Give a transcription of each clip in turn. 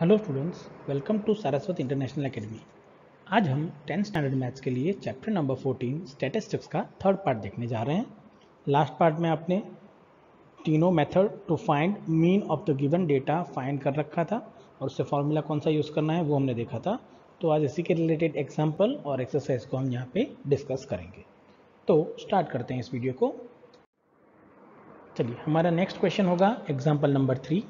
Hello students, welcome to Saraswat international academy. आज हम 10th standard maths के लिए चैप्टर नंबर 14 स्टैटिस्टिक्स का थर्ड पार्ट देखने जा रहे हैं। लास्ट पार्ट में आपने तीनों method to find mean of the given data find कर रखा था और उससे फॉर्मूला कौन सा यूज़ करना है वो हमने देखा था। तो आज इसी के रिलेटेड एग्जाम्पल और एक्सरसाइज को हम यहाँ पे डिस्कस करेंगे। तो स्टार्ट करते हैं इस वीडियो को। चलिए, हमारा नेक्स्ट क्वेश्चन होगा एग्जाम्पल नंबर 3,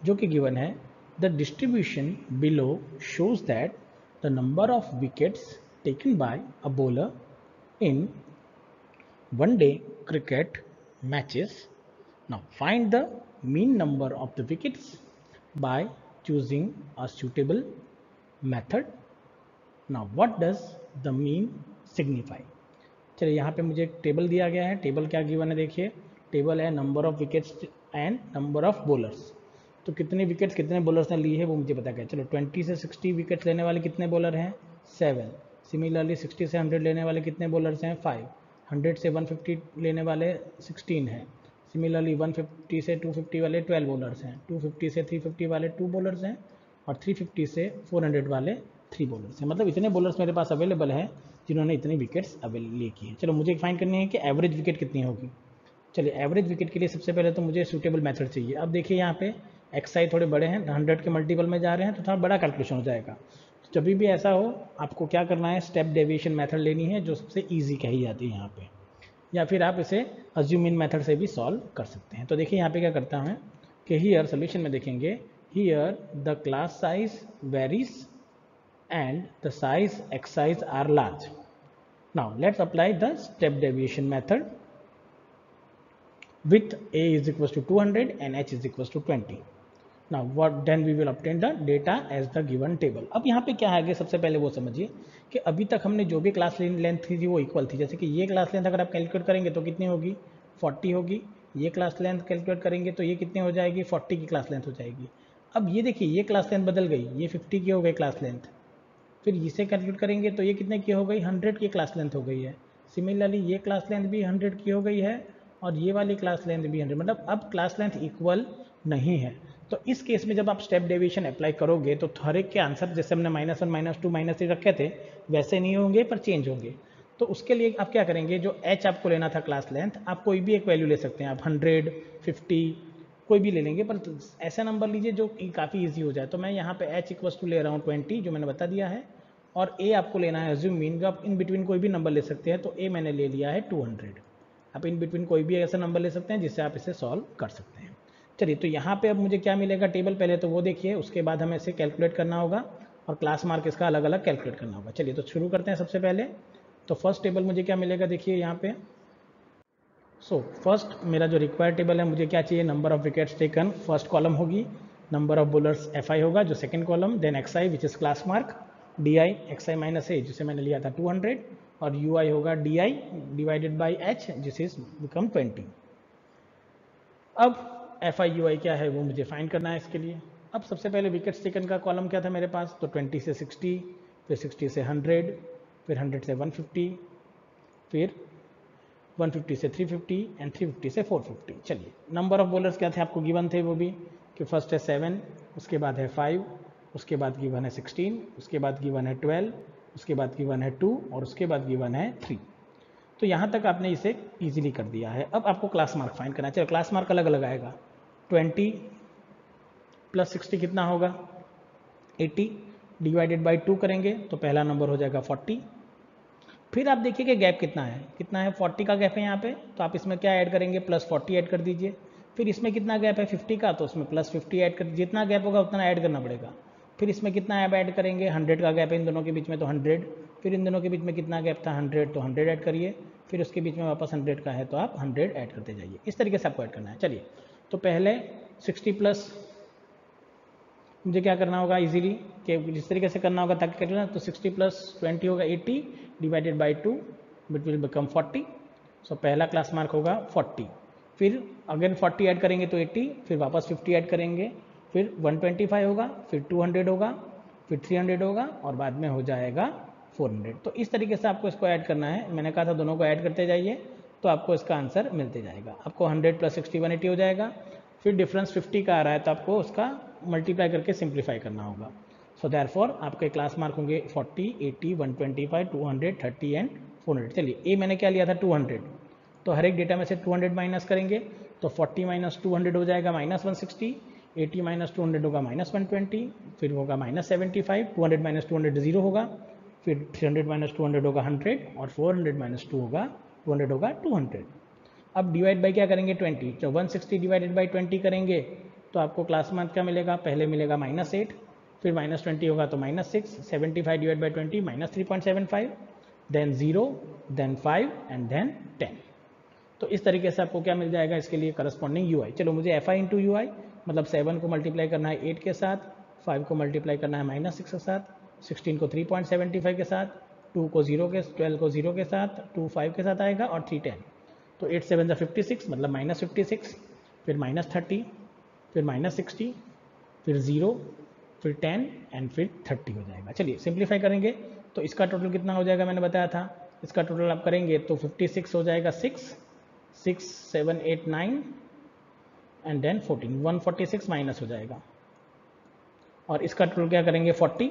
जो कि गिवन है the distribution below shows that the number of wickets taken by a bowler in one day cricket matches. Now find the mean number of the wickets by choosing a suitable method. Now what does the mean signify? चलिए, यहाँ पे मुझे एक table दिया गया है। Table क्या given है, देखिए टेबल है number of wickets and number of bowlers. तो कितने विकेट्स कितने बॉलर्स ने ली है वो मुझे पता गया। चलो 20 से 60 विकेट्स लेने वाले कितने बॉलर हैं, 7। सिमिलरली 60 से 100 लेने वाले कितने बॉलर्स हैं, 5। 100 से 150 लेने वाले 16 हैं। सिमिलरली 150 से 250 वाले 12 बॉलर्स हैं। 250 से 350 वाले 2 बॉलर्स हैं और 350 से 400 वाले 3 बॉलर्स हैं। मतलब इतने बॉलर्स मेरे पास अवेलेबल है जिन्होंने इतनी विकेट्स ले की है। चलो मुझे फाइंड करनी है कि एवरेज विकेट कितनी होगी। चलिए, एवरेज विकेट के लिए सबसे पहले तो मुझे सूटेबल मेथड चाहिए। अब देखिए यहाँ पे एक्साई थोड़े बड़े हैं, 100 के मल्टीपल में जा रहे हैं तो थोड़ा बड़ा कैलकुलेशन हो जाएगा। तो जब भी ऐसा हो आपको क्या करना है, स्टेप डेविएशन मेथड लेनी है जो सबसे ईजी कही जाती है यहाँ पे, या फिर आप इसे अज्यूम इन मेथड से भी सॉल्व कर सकते हैं। तो देखिए यहाँ पे क्या करता हूँ कि हियर सोल्यूशन में देखेंगे, here the class size varies and the size x size are large. Now let's apply the step deviation method with a is equals to 200 and h is equals to 20. Now what then we will obtain the data as the given table. अब यहाँ पे क्या है, सबसे पहले वो समझिए कि अभी तक हमने जो भी क्लास लेंथ थी वो इक्वल थी। जैसे कि ये क्लास लेंथ अगर आप कैलकुलेट करेंगे तो कितनी होगी, 40 होगी। ये क्लास लेंथ कैलकुलेट करेंगे तो ये कितनी हो जाएगी, 40 की क्लास लेंथ हो जाएगी। अब ये देखिए ये क्लास लेंथ बदल गई, ये 50 की हो गई क्लास लेंथ। फिर इसे कैलकुलेट करेंगे तो ये कितने की हो गई, 100 की क्लास लेंथ हो गई है। सिमिलरली ये क्लास लेंथ भी 100 की हो गई है और ये वाली क्लास लेंथ भी 100। मतलब अब क्लास लेंथ इक्वल नहीं है। तो इस केस में जब आप स्टेप डेविएशन अप्लाई करोगे तो हर एक के आंसर जैसे हमने -1 -2 -3 रखे थे वैसे नहीं होंगे पर चेंज होंगे। तो उसके लिए आप क्या करेंगे, जो एच आपको लेना था क्लास लेंथ, आप कोई भी एक वैल्यू ले सकते हैं। आप 100, 50 कोई भी ले लेंगे, पर ऐसा नंबर लीजिए जो काफ़ी इजी हो जाए। तो मैं यहाँ पे h इक्वल्स टू ले रहा हूँ 20 जो मैंने बता दिया है, और a आपको लेना है अज्यूम मीन। आप इन बिटवीन कोई भी नंबर ले सकते हैं। तो a मैंने ले लिया है 200। आप इन बिटवीन कोई भी ऐसा नंबर ले सकते हैं जिससे आप इसे सॉल्व कर सकते हैं। चलिए, तो यहाँ पे अब मुझे क्या मिलेगा, टेबल पहले तो वो देखिए, उसके बाद हमें इसे कैलकुलेट करना होगा और क्लास मार्क इसका अलग अलग कैलकुलेट करना होगा। चलिए तो शुरू करते हैं सबसे पहले। तो फर्स्ट टेबल मुझे क्या मिलेगा, देखिए यहाँ पे। फर्स्ट मेरा जो रिक्वायर्ड टेबल है, मुझे क्या चाहिए, number of wickets taken first column होगी, नंबर ऑफ बॉलर्स FI होगा जो second column, then XI which is class mark, DI XI minus A जिसे मैंने लिया था 200, और UI होगा DI डिवाइडेड बाई H जिस इज बिकम 20। अब FI UI क्या है वो मुझे फाइंड करना है इसके लिए। अब सबसे पहले विकेट्स टेकन का कॉलम क्या था मेरे पास, तो 20 से 60, फिर 60 से 100, फिर 100 से 150, फिर 150 से 350 एंड 350 से 450। चलिए, नंबर ऑफ बॉलर्स क्या थे आपको गिवन थे वो भी, कि फर्स्ट है 7, उसके बाद है 5, उसके बाद गिवन है 16, उसके बाद गिवन है 12, उसके बाद गिवन है 2 और उसके बाद गिवन है 3। तो यहाँ तक आपने इसे इजीली कर दिया है। अब आपको क्लास मार्क फाइंड करना चाहिए। क्लास मार्क अलग अलग आएगा। 20 प्लस 60 कितना होगा, 80, डिवाइडेड बाई 2 करेंगे तो पहला नंबर हो जाएगा 40। फिर आप देखिए कि गैप कितना है 40 का गैप है यहाँ पे, तो आप इसमें क्या ऐड करेंगे, प्लस 40 ऐड कर दीजिए। फिर इसमें कितना गैप है 50 का, तो उसमें प्लस 50 ऐड कर, जितना गैप होगा उतना ऐड करना पड़ेगा। फिर इसमें कितना ऐड करेंगे, 100 का गैप है इन दोनों के बीच में तो 100। फिर इन दोनों के बीच में कितना गैप था 100, तो 100 ऐड करिए। फिर उसके बीच में वापस 100 का है तो आप 100 ऐड करते जाइए। इस तरीके से आपको ऐड करना है। चलिए, तो पहले 60 प्लस मुझे क्या करना होगा इजीली, कि जिस तरीके से करना होगा ताकि करना, तो 60 प्लस 20 होगा 80 divided by 2 which will become 40। सो पहला क्लास मार्क होगा 40। फिर अगेन 40 ऐड करेंगे तो 80, फिर वापस 50 ऐड करेंगे, फिर 125 होगा, फिर 200 होगा, फिर 300 होगा और बाद में हो जाएगा 400। तो इस तरीके से आपको इसको ऐड करना है। मैंने कहा था दोनों को ऐड करते जाइए तो आपको इसका आंसर मिलते जाएगा। आपको 100 प्लस 60 180 हो जाएगा। फिर डिफरेंस 50 का आ रहा है तो आपको उसका मल्टीप्लाई करके सिंप्लीफाई करना होगा। सो देयरफॉर आपके क्लास मार्क होंगे 40, 80, 125, 200, 30 एंड 400। चलिए ए मैंने क्या लिया था 200, तो हर एक डेटा में से 200 माइनस करेंगे तो 40 माइनस 200 हो जाएगा -160, 80 माइनस 200 होगा -120, फिर होगा -75, 200 माइनस 200 0 होगा, फिर 300 माइनस 200 होगा 100 और 400 माइनस 2 होगा 200 होगा 200। अब डिवाइड बाई क्या करेंगे 20, तो 160 डिवाइडेड बाई 20 करेंगे तो आपको क्लास मार्क क्या मिलेगा, पहले मिलेगा -8, फिर -20 होगा तो -6, 75 divide by 20 -3.75, then 0, then 5 and then 10। तो इस तरीके से आपको क्या मिल जाएगा इसके लिए करस्पॉन्डिंग यू आई। चलो मुझे एफ आई इंटू यू आई मतलब 7 को मल्टीप्लाई करना है 8 के साथ, 5 को मल्टीप्लाई करना है -6 के साथ, 16 को 3.75 के साथ, 2 को 0 के 12 को 0 के साथ, 2 5 के साथ आएगा और 3 10। तो 8 7 56 मतलब -56, फिर -30, फिर -60, फिर 0, फिर 10 एंड फिर 30 हो जाएगा। चलिए सिंप्लीफाई करेंगे तो इसका टोटल कितना हो जाएगा मैंने बताया था, इसका टोटल आप करेंगे तो 56 हो जाएगा 6, 6 7 8 9 एंड देन 14, 146 माइनस हो जाएगा। और इसका टोटल क्या करेंगे 40,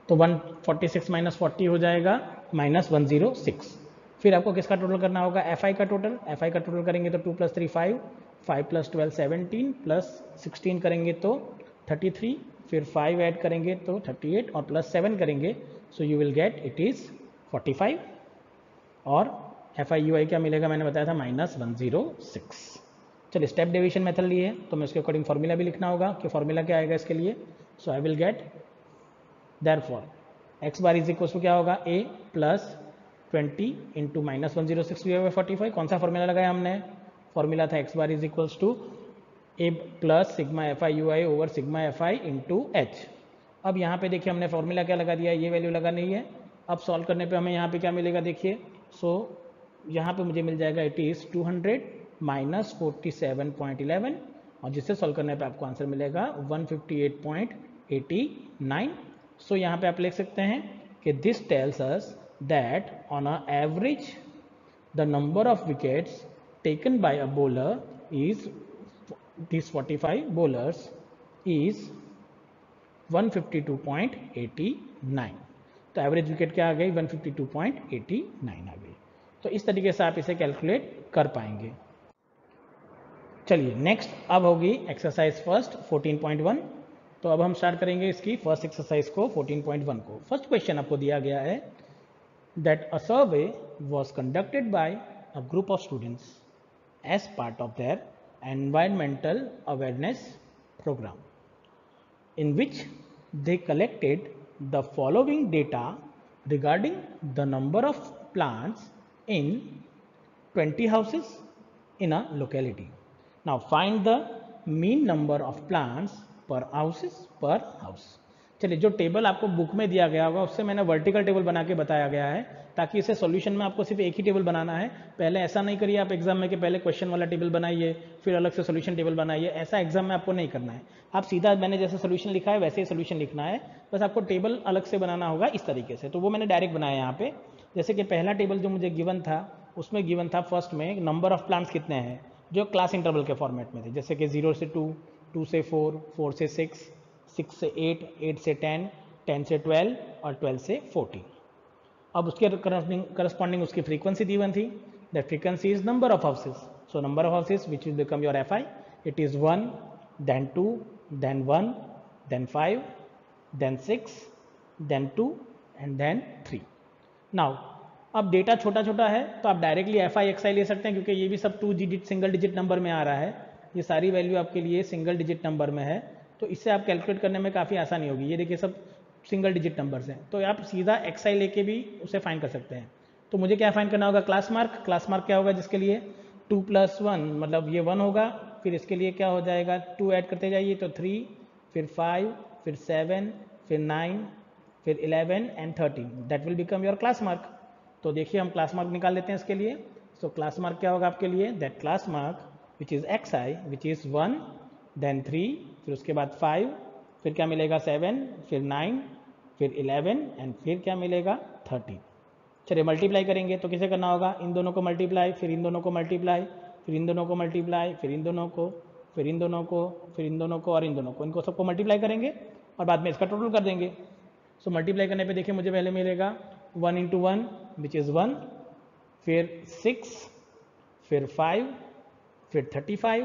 तो 146 माइनस 40 हो जाएगा -106। फिर आपको किसका टोटल करना होगा एफ आई का टोटल, एफ आई का टोटल करेंगे तो 2 + 3 5, 5 + 12 17 प्लस 16 करेंगे तो 33, फिर 5 ऐड करेंगे तो 38 और प्लस 7 करेंगे सो you will get it is 45 और एफ आई यू आई क्या मिलेगा मैंने बताया था -106। चलिए स्टेप डिवीजन मेथड लिए तो मैं उसके अकॉर्डिंग फॉर्मूला भी लिखना होगा कि फॉर्मूला क्या आएगा इसके लिए। So I will get therefore x bar is equal to क्या होगा a प्लस 20 इंटू -106 45। कौन सा फॉर्मूला लगाया हमने, फॉर्मूला था x bar is equals to a plus sigma f i u i over sigma f i into h. अब यहाँ पे देखिए हमने फॉर्मूला क्या लगा दिया, ये वैल्यू लगा नहीं है। अब सॉल्व करने पे हमें यहाँ पे क्या मिलेगा देखिए, सो यहाँ पे मुझे मिल जाएगा इट इज़ 200 माइनस 47.11 और जिससे सॉल्व करने पे आपको आंसर मिलेगा 158.89। सो यहाँ पे आप लिख सकते हैं कि this tells us that on a average the number of wickets taken by a bowler is these 45 bowlers is 152.89। तो एवरेज विकेट क्या आ गई 152.89 आ गई। तो इस तरीके से आप इसे कैलकुलेट कर पाएंगे। चलिए नेक्स्ट अब होगी एक्सरसाइज फर्स्ट 14.1। तो अब हम स्टार्ट करेंगे इसकी फर्स्ट एक्सरसाइज को 14.1 को। फर्स्ट क्वेश्चन आपको दिया गया है that a survey was conducted by a group of students as part of their environmental awareness program in which they collected the following data regarding the number of plants in 20 houses in a locality. Now find the mean number of plants per houses per house। चलिए जो table आपको book में दिया गया होगा उससे मैंने vertical table बना के बताया गया है ताकि इसे सॉल्यूशन में आपको सिर्फ एक ही टेबल बनाना है। पहले ऐसा नहीं करिए आप एग्जाम में कि पहले क्वेश्चन वाला टेबल बनाइए फिर अलग से सॉल्यूशन टेबल बनाइए, ऐसा एग्जाम में आपको नहीं करना है। आप सीधा मैंने जैसे सॉल्यूशन लिखा है वैसे ही सॉल्यूशन लिखना है, बस आपको टेबल अलग से बनाना होगा इस तरीके से। तो वो मैंने डायरेक्ट बनाया यहाँ पे। जैसे कि पहला टेबल जो मुझे गिवन था उसमें गिवन था फर्स्ट में नंबर ऑफ प्लांट्स कितने हैं जो क्लास इंटरवल के फॉर्मेट में थे, जैसे कि 0 से 2, 2 से 4, 4 से 6, 6 से 8, 8 से 10, 10 से 12 और 12 से 14। अब उसके करस्पॉन्डिंग उसकी फ्रीक्वेंसी दी हुई थी, that frequency is number of houses. So number of houses which will become your f i, it is 1, then 2, then 1, then 5, then 6, then 2 and then 3। Now अब डेटा छोटा छोटा है तो आप directly f i x i ले सकते हैं क्योंकि ये भी सब 2 डिजिट सिंगल डिजिट नंबर में आ रहा है। ये सारी वैल्यू आपके लिए सिंगल डिजिट नंबर में है तो इससे आप कैलकुलेट करने में काफ़ी आसानी होगी। ये देखिए सब सिंगल डिजिट नंबर्स हैं तो आप सीधा एक्स आई लेके भी उसे फाइंड कर सकते हैं। तो मुझे क्या फाइंड करना होगा क्लास मार्क। क्लास मार्क क्या होगा जिसके लिए 2 + 1 मतलब ये 1 होगा, फिर इसके लिए क्या हो जाएगा 2 ऐड करते जाइए तो 3, फिर 5, फिर 7, फिर 9, फिर 11 and 13, that will become your class mark. तो देखिए हम क्लास मार्क निकाल लेते हैं इसके लिए। सो क्लास मार्क क्या होगा आपके लिए, that class mark which is x i which is 1, then 3, फिर उसके बाद 5, फिर क्या मिलेगा 7, फिर 9, फिर 11 एंड फिर क्या मिलेगा 13। चलिए मल्टीप्लाई करेंगे तो किसे करना होगा, इन दोनों को मल्टीप्लाई, फिर इन दोनों को मल्टीप्लाई, फिर इन दोनों को मल्टीप्लाई, फिर इन दोनों को, फिर इन दोनों को, फिर इन दोनों को और इन दोनों को, इनको सबको मल्टीप्लाई करेंगे और बाद में इसका टोटल कर देंगे। सो मल्टीप्लाई करने पे देखिए मुझे पहले मिलेगा 1 इंटू 1 विच इज़ 1, फिर 6, फिर 5, फिर 35,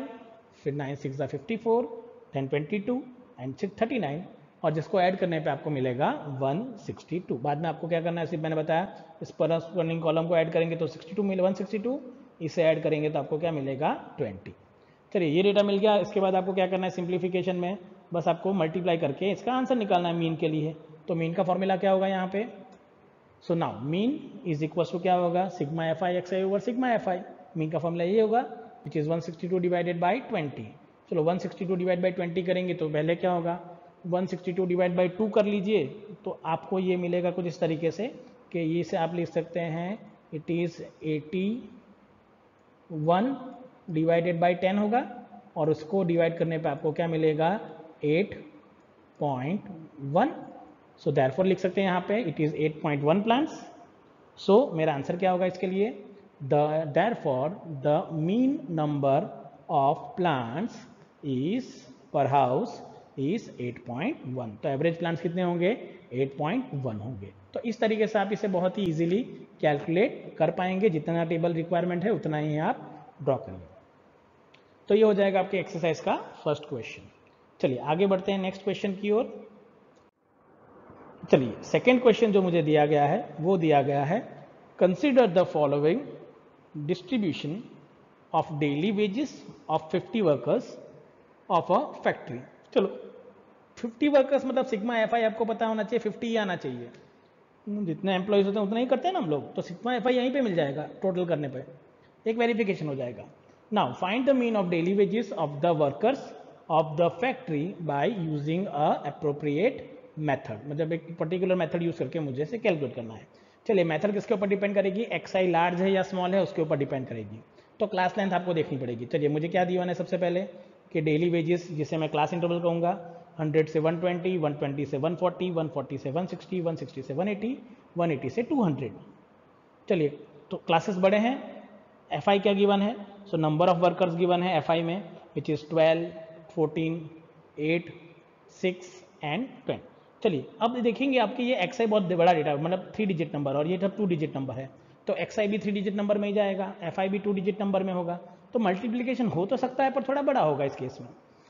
फिर 9 6 54, then 22 एंड 6 39, और जिसको ऐड करने पे आपको मिलेगा 162। बाद में आपको क्या करना है, सिर्फ मैंने बताया इस करस्पॉन्डिंग कॉलम को ऐड करेंगे तो 62 मिले 162, इसे ऐड करेंगे तो आपको क्या मिलेगा 20। चलिए ये डेटा मिल गया। इसके बाद आपको क्या करना है, सिंप्लीफिकेशन में बस आपको मल्टीप्लाई करके इसका आंसर निकालना है मीन के लिए। तो मीन का फॉर्मूला क्या होगा यहाँ पे, so now mean is equal to क्या होगा, sigma f i x i over sigma f i. Mean का फॉर्मूला ये होगा विच इज़ 162 डिवाइडेड बाई 20। चलो 162 डिवाइड बाई 20 करेंगे तो पहले क्या होगा, 162 डिवाइड बाई 2 कर लीजिए तो आपको ये मिलेगा कुछ इस तरीके से कि ये से आप लिख सकते हैं इट इज़ 81 डिवाइडेड बाई 10 होगा, और उसको डिवाइड करने पे आपको क्या मिलेगा 8.1। सो देयरफॉर लिख सकते हैं यहाँ पे इट इज़ 8.1 प्लांट्स। सो मेरा आंसर क्या होगा इसके लिए, therefore the mean number of plants is पर हाउस इज 8.1। तो एवरेज प्लांट्स कितने होंगे, 8.1 होंगे। तो इस तरीके से आप इसे बहुत ही इजीली कैलकुलेट कर पाएंगे, जितना टेबल रिक्वायरमेंट है उतना ही आप ड्रॉ करिए। तो ये हो जाएगा आपके एक्सरसाइज का फर्स्ट क्वेश्चन। चलिए आगे बढ़ते हैं नेक्स्ट क्वेश्चन की ओर। चलिए सेकेंड क्वेश्चन जो मुझे दिया गया है वो दिया गया है, consider the following distribution of daily wages of 50 workers of a factory. चलो 50 वर्कर्स मतलब सिग्मा एफ आई आपको पता होना चाहिए 50 ही आना चाहिए, जितने एम्प्लॉयज होते हैं उतना ही करते हैं ना हम लोग, तो सिग्मा एफ आई यहीं पे मिल जाएगा टोटल करने पे, एक वेरिफिकेशन हो जाएगा। Now find the mean of daily wages of the workers of the factory by using a appropriate method, मतलब एक पर्टिकुलर मेथड यूज करके मुझे इसे कैलकुलेट करना है। चलिए मेथड किसके ऊपर डिपेंड करेगी, एक्स आई लार्ज है या स्मॉल है उसके ऊपर डिपेंड करेगी। तो क्लास लेंथ आपको देखनी पड़ेगी। चलिए मुझे क्या दिया है सबसे पहले कि डेली वेजेस जिसे मैं क्लास इंटरवल कहूँगा 100 से 120, 120 से 140, 140 से 160, 160 से 180, 180 से 200। चलिए तो क्लासेस बड़े हैं, एफ आई क्या गिवन है, सो नंबर ऑफ वर्कर्स गिवन है एफ आई में विच इज़ 12, 14, 8, 6 एंड 10। चलिए अब देखेंगे आपके ये एक्स आई बहुत बड़ा डेटा, मतलब 3 डिजिट नंबर, और ये सब 2 डिजिट नंबर है, तो एक्स आई भी 3 डिजिट नंबर में ही जाएगा, एफ आई भी 2 डिजिट नंबर में होगा। तो मल्टीप्लिकेशन हो तो सकता है पर थोड़ा बड़ा होगा इस केस में।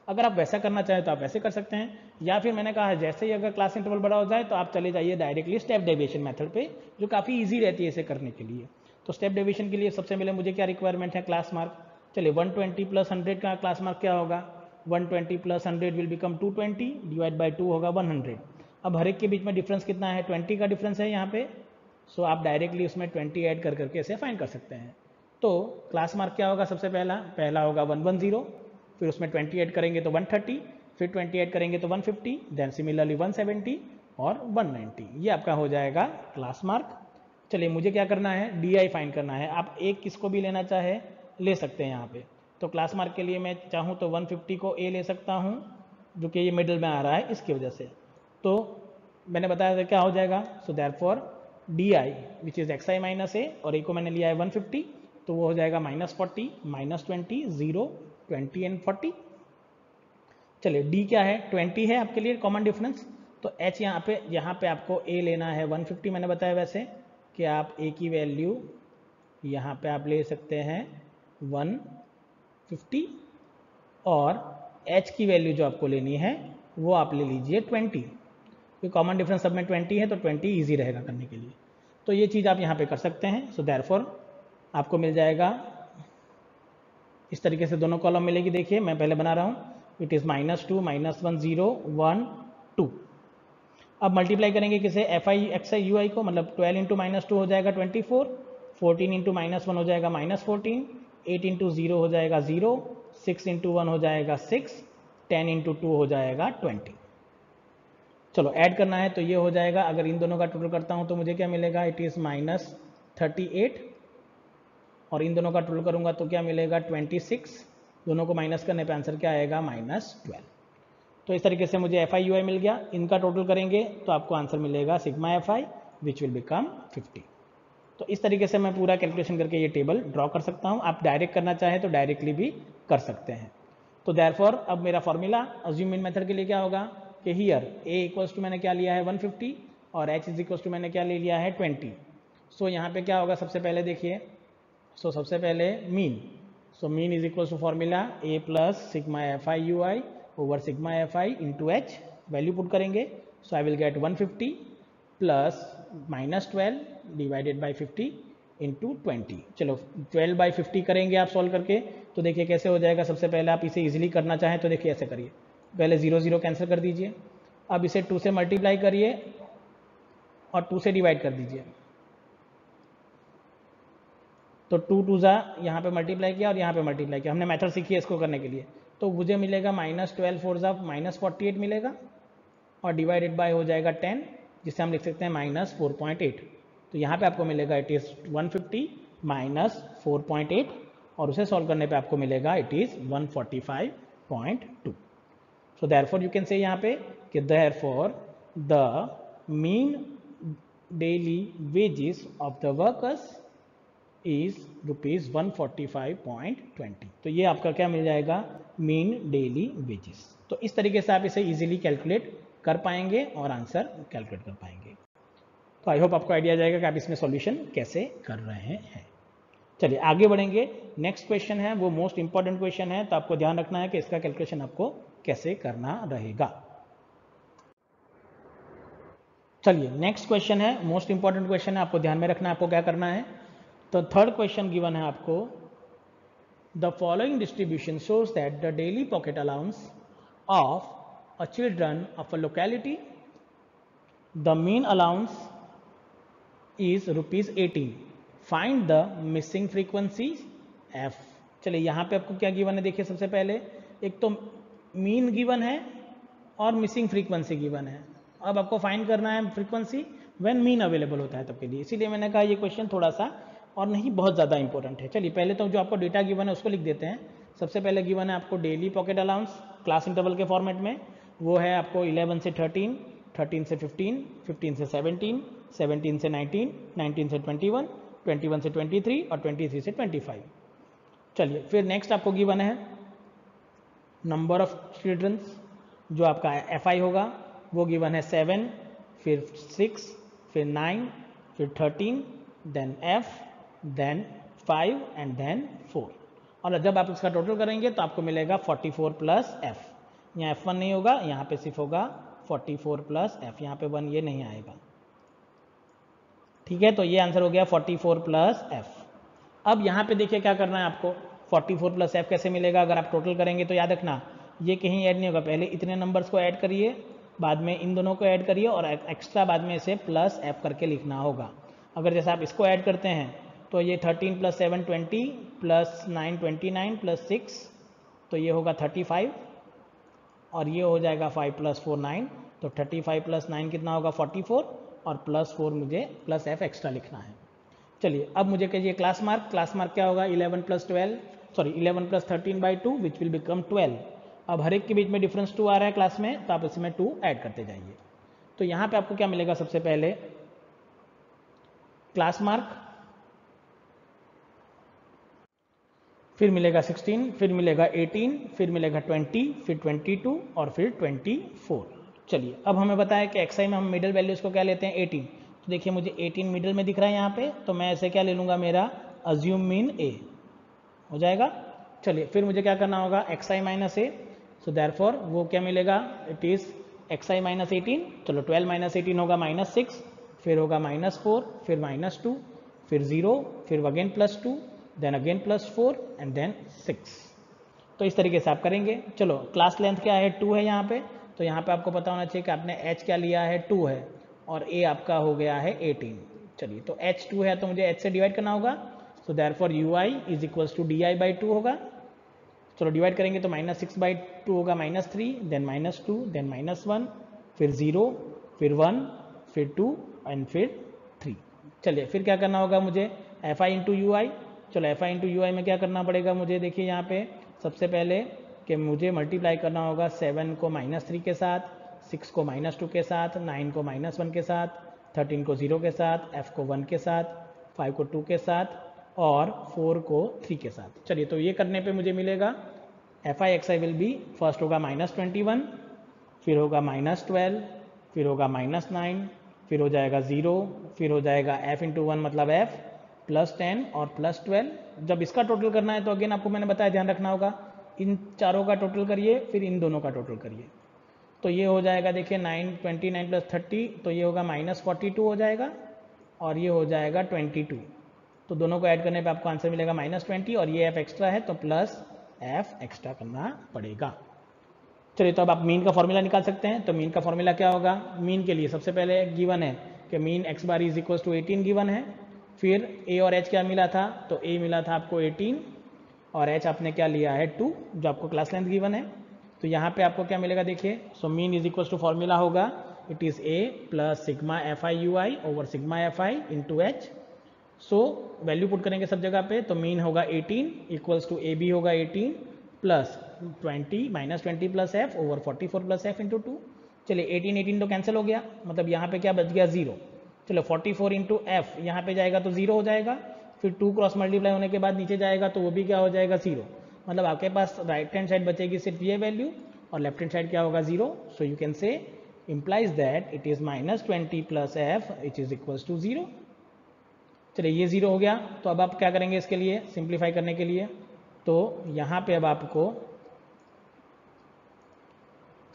अगर आप वैसा करना चाहें तो आप वैसे कर सकते हैं, या फिर मैंने कहा जैसे ही अगर क्लास इंटरवल बड़ा हो जाए तो आप चले जाइए डायरेक्टली स्टेप डेविएशन मेथड पे, जो काफ़ी ईजी रहती है इसे करने के लिए। तो स्टेप डेविएशन के लिए सबसे पहले मुझे क्या रिक्वायरमेंट है, क्लास मार्क। चलिए 120 प्लस 100 का क्लास मार्क क्या होगा, 120 plus 100 will become 220 divide by 2 होगा 100। अब हर एक के बीच में डिफरेंस कितना है, 20 का डिफरेंस है यहाँ पे। सो आप डायरेक्टली उसमें 20 ऐड कर करके इसे फाइंड कर सकते हैं। तो क्लास मार्क क्या होगा, सबसे पहला होगा 110, फिर उसमें 20 ऐड करेंगे तो 130, फिर 20 ऐड करेंगे तो 150, देन सिमिलरली 170 और 190। ये आपका हो जाएगा क्लास मार्क। चलिए मुझे क्या करना है, डी आई फाइंड करना है। आप एक किसको भी लेना चाहे ले सकते हैं यहाँ पे। तो क्लास मार्क के लिए मैं चाहूँ तो 150 को ए ले सकता हूँ, जो कि ये मिडल में आ रहा है इसकी वजह से। तो मैंने बताया था क्या हो जाएगा, so therefore d i which is x i minus a, और ए को मैंने लिया है 150, तो वो हो जाएगा -40, -20, 0, 20 एंड 40। चलिए डी क्या है, 20 है आपके लिए कॉमन डिफरेंस। तो एच यहाँ पे आपको ए लेना है 150, मैंने बताया वैसे कि आप ए की वैल्यू यहाँ पे आप ले सकते हैं 150, और एच की वैल्यू जो आपको लेनी है वो आप ले लीजिए 20, क्योंकि कॉमन डिफरेंस सब में 20 है तो 20 ईजी रहेगा करने के लिए। तो ये चीज़ आप यहाँ पे कर सकते हैं। सो देयरफॉर आपको मिल जाएगा इस तरीके से, दोनों कॉलम मिलेगी। देखिए मैं पहले बना रहा हूँ, इट इज़ -2, -1, 0, 1, 2। अब मल्टीप्लाई करेंगे किसे, f i x i u i को, मतलब 12 इंटू -2 हो जाएगा 24, 14 इंटू -1 हो जाएगा -14, 8 इंटू 0 हो जाएगा 0, 6 इंटू 1 हो जाएगा 6, 10 इंटू 2 हो जाएगा 20। चलो ऐड करना है तो ये हो जाएगा, अगर इन दोनों का टोटल करता हूँ तो मुझे क्या मिलेगा, इट इज़ -38, और इन दोनों का टोटल करूँगा तो क्या मिलेगा 26, दोनों को माइनस करने पे आंसर क्या आएगा -12। तो इस तरीके से मुझे एफ आई यू आई मिल गया। इनका टोटल करेंगे तो आपको आंसर मिलेगा sigma f I which will become 50। तो इस तरीके से मैं पूरा कैलकुलेशन करके ये टेबल ड्रॉ कर सकता हूँ। आप डायरेक्ट करना चाहें तो डायरेक्टली भी कर सकते हैं। तो देयरफॉर अब मेरा फॉर्मूला अज्यूम मीन मेथड के लिए क्या होगा कि हियर ए इक्वल्स टू मैंने क्या लिया है 150 और एच इज इक्वल्स टू मैंने क्या ले लिया है 20। सो यहाँ पे क्या होगा सबसे पहले देखिए, सो सबसे पहले mean, so mean is equals to formula a plus sigma f i u i over sigma f i into h, value put करेंगे। So I will get 150 plus -12 divided by 50 into 20। चलो 12 by 50 करेंगे आप solve करके, तो देखिए कैसे हो जाएगा। सबसे पहले आप इसे इजीली करना चाहें तो देखिए ऐसे करिए, पहले 0 0 कैंसिल कर दीजिए, अब इसे 2 से मल्टीप्लाई करिए और 2 से डिवाइड कर दीजिए। तो 2 2 ज़ा यहाँ पे मल्टीप्लाई किया और यहाँ पे मल्टीप्लाई किया, हमने मेथड सीखी है इसको करने के लिए। तो मुझे मिलेगा -12 4 ज़ा -48 मिलेगा और डिवाइडेड बाय हो जाएगा 10, जिसे हम लिख सकते हैं -4.8। तो यहाँ पे आपको मिलेगा इट इज़ 150 -4.8 और उसे सॉल्व करने पे आपको मिलेगा it is 145.2। So therefore you can say यहाँ पे कि therefore the mean daily wages of the workers is ₹145.20। तो ये आपका क्या मिल जाएगा, मीन डेली वेजेस। तो इस तरीके से आप इसे इजीली कैलकुलेट कर पाएंगे और आंसर कैलकुलेट कर पाएंगे। तो आई होप आपको आइडिया जाएगा कि आप इसमें सॉल्यूशन कैसे कर रहे हैं। चलिए आगे बढ़ेंगे, नेक्स्ट क्वेश्चन है वो मोस्ट इंपॉर्टेंट क्वेश्चन है, तो आपको ध्यान रखना है कि इसका कैलकुलेशन आपको कैसे करना रहेगा। चलिए नेक्स्ट क्वेश्चन है मोस्ट इंपॉर्टेंट क्वेश्चन है, आपको ध्यान में रखना है आपको क्या करना है। तो थर्ड क्वेश्चन गिवन है आपको, the following distribution shows that the daily pocket allowance of a children of a locality, the mean allowance is ₹18, find the missing frequency F. चलिए यहाँ पे आपको क्या गिवन है, देखिए सबसे पहले एक तो मीन गिवन है और मिसिंग फ्रीक्वेंसी गिवन है। अब आपको फाइंड करना है फ्रीक्वेंसी व्हेन मीन अवेलेबल होता है तब के लिए, इसीलिए मैंने कहा ये क्वेश्चन थोड़ा सा और नहीं बहुत ज़्यादा इंपॉर्टेंट है। चलिए पहले तो जो आपको डेटा गिवन है उसको लिख देते हैं। सबसे पहले गिवन है आपको daily pocket allowance class interval के फॉर्मेट में, वो है आपको 11 से 13, 13 से 15, 15 से 17, 17 से 19, 19 से 21, 21 से 23 और 23 से 25। चलिए फिर नेक्स्ट आपको गिवन है नंबर ऑफ चिल्ड्रंस, जो आपका एफ आई होगा वो गिवन है 7, फिर 6, फिर 9, फिर 13, then f, then 5 and then 4। और जब आप इसका टोटल करेंगे तो आपको मिलेगा 44 प्लस एफ। यहाँ F1 नहीं होगा, यहाँ पे सिर्फ होगा 44 प्लस एफ, यहाँ पे 1 ये नहीं आएगा। ठीक है, तो ये आंसर हो गया 44 प्लस एफ। अब यहाँ पे देखिए क्या करना है आपको, 44 प्लस एफ कैसे मिलेगा, अगर आप टोटल करेंगे तो याद रखना ये कहीं ऐड नहीं होगा, पहले इतने नंबर्स को ऐड करिए, बाद में इन दोनों को ऐड करिए और एक्स्ट्रा बाद में इसे प्लस एफ करके लिखना होगा। अगर जैसे आप इसको ऐड करते हैं तो ये 13 प्लस 7 20 प्लस 9 29 प्लस 6, तो ये होगा 35 और ये हो जाएगा 5 प्लस 4 9, तो 35 प्लस 9 कितना होगा 44 और प्लस 4 मुझे प्लस एफ एक्स्ट्रा लिखना है। चलिए अब मुझे कहिए क्लास मार्क, क्लास मार्क क्या होगा 11 प्लस 13/2 विच विल बिकम 12। अब हर एक के बीच में डिफरेंस 2 आ रहा है क्लास में, तो आप इसमें 2 ऐड करते जाइए। तो यहाँ पे आपको क्या मिलेगा, सबसे पहले क्लास मार्क, फिर मिलेगा 16, फिर मिलेगा 18, फिर मिलेगा 20, फिर 22 और फिर 24। चलिए अब हमें बताया कि एक्सआई में हम मिडिल वैल्यूज को क्या लेते हैं 18, तो देखिए मुझे 18 मिडिल में दिख रहा है यहाँ पे, तो मैं ऐसे क्या ले लूँगा, मेरा अज्यूम मीन ए हो जाएगा। चलिए फिर मुझे क्या करना होगा एक्सआई माइनस ए, सो देयरफॉर वो क्या मिलेगा, इट इज़ एक्सआई माइनस 18। चलो 12 माइनस 18 होगा -6, फिर होगा -4, फिर -2, फिर 0, फिर again +2, then again +4 and then 6। तो इस तरीके से आप करेंगे। चलो क्लास लेंथ क्या है 2 है यहाँ पे, तो यहाँ पे आपको पता होना चाहिए कि आपने h क्या लिया है 2 है और a आपका हो गया है 18। चलिए तो h 2 है तो मुझे h से डिवाइड करना होगा, so therefore ui is equals to di/2 होगा। चलो डिवाइड करेंगे तो -6/2 होगा -3, देन -2, देन -1, फिर 0, फिर 1, फिर 2 एंड फिर 3। चलिए फिर क्या करना होगा मुझे fi इंटू यू आई। चलो fi इंटू यू आई में क्या करना पड़ेगा मुझे, देखिए यहाँ पे सबसे पहले कि मुझे मल्टीप्लाई करना होगा 7 को -3 के साथ, 6 को -2 के साथ, 9 को -1 के साथ, 13 को 0 के साथ, f को 1 के साथ, 5 को 2 के साथ और 4 को 3 के साथ। चलिए तो ये करने पे मुझे मिलेगा F i x I will be, first होगा -21, फिर होगा -12, फिर होगा -9, फिर हो जाएगा 0, फिर हो जाएगा f इंटू 1 मतलब f +10 और +12। जब इसका टोटल करना है तो अगेन आपको मैंने बताया ध्यान रखना होगा, इन चारों का टोटल करिए फिर इन दोनों का टोटल करिए। तो ये हो जाएगा देखिए 29 + 30, तो ये होगा -42 हो जाएगा और ये हो जाएगा 22। तो दोनों को ऐड करने पे आपको आंसर मिलेगा -20 और ये f एक्स्ट्रा है तो प्लस f एक्स्ट्रा करना पड़ेगा। चलिए तो अब आप मीन का फॉर्मूला निकाल सकते हैं। तो मीन का फॉर्मूला क्या होगा, मीन के लिए सबसे पहले गिवन है कि mean x bar is equal to 18 given है। फिर a और h क्या मिला था, तो a मिला था आपको 18 और h आपने क्या लिया है 2, जो आपको क्लास लेंथ गिवन है। तो यहाँ पे आपको क्या मिलेगा देखिए, so mean is equal to formula होगा it is a plus sigma f i u i over sigma f i into h. So value put करेंगे सब जगह पे, तो मीन होगा 18 इक्वल्स टू ए बी होगा 18 plus 20 -20 plus F over 44 plus F into 2। चलिए 18 तो कैंसिल हो गया, मतलब यहाँ पे क्या बच गया 0। चलो 44 इंटू एफ यहाँ पे जाएगा तो 0 हो जाएगा, फिर 2 क्रॉस मल्टीप्लाई होने के बाद नीचे जाएगा तो वो भी क्या हो जाएगा 0। मतलब आपके पास राइट हैंड साइड बचेगी सिर्फ ये वैल्यू और लेफ्ट हैंड साइड क्या होगा 0। So you can say implies that it is -20 plus f which is equals to 0। चलिए ये 0 हो गया, तो अब आप क्या करेंगे इसके लिए सिंप्लीफाई करने के लिए, तो यहाँ पे अब आपको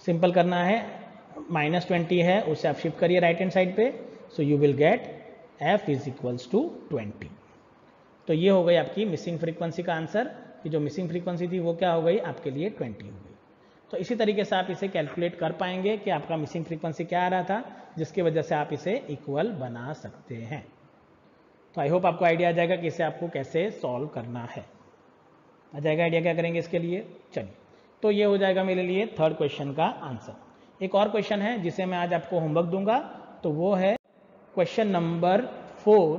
सिंपल करना है, -20 है उससे आप शिफ्ट करिए राइट हैंड साइड पे, so you will get f is equals to 20। तो ये हो गई आपकी मिसिंग फ्रीक्वेंसी का आंसर, कि जो मिसिंग फ्रीक्वेंसी थी वो क्या हो गई आपके लिए 20 हो गई। तो इसी तरीके से आप इसे कैलकुलेट कर पाएंगे कि आपका मिसिंग फ्रीक्वेंसी क्या आ रहा था, जिसकी वजह से आप इसे इक्वल बना सकते हैं। तो आई होप आपको आइडिया आ जाएगा कि इसे आपको कैसे सॉल्व करना है। आ जाएगा आइडिया क्या करेंगे इसके लिए। चलिए तो ये हो जाएगा मेरे लिए थर्ड क्वेश्चन का आंसर। एक और क्वेश्चन है जिसे मैं आज आपको होमवर्क दूंगा, तो वो है क्वेश्चन नंबर 4,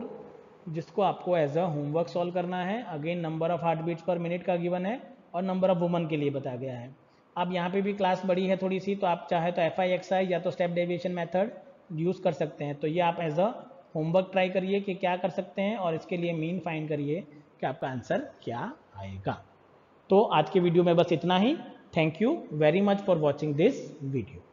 जिसको आपको एज अ होमवर्क सॉल्व करना है। Again number of heart beats per minute का गिवन है और नंबर ऑफ वुमन के लिए बताया गया है। अब यहाँ पे भी क्लास बड़ी है थोड़ी सी, तो आप चाहे तो एफ आई एक्स आई या तो स्टेप डेविएशन मेथड यूज़ कर सकते हैं। तो ये आप एज अ होमवर्क ट्राई करिए कि क्या कर सकते हैं और इसके लिए मीन फाइंड करिए कि आपका आंसर क्या आएगा। तो आज के वीडियो में बस इतना ही। Thank you very much for watching this video.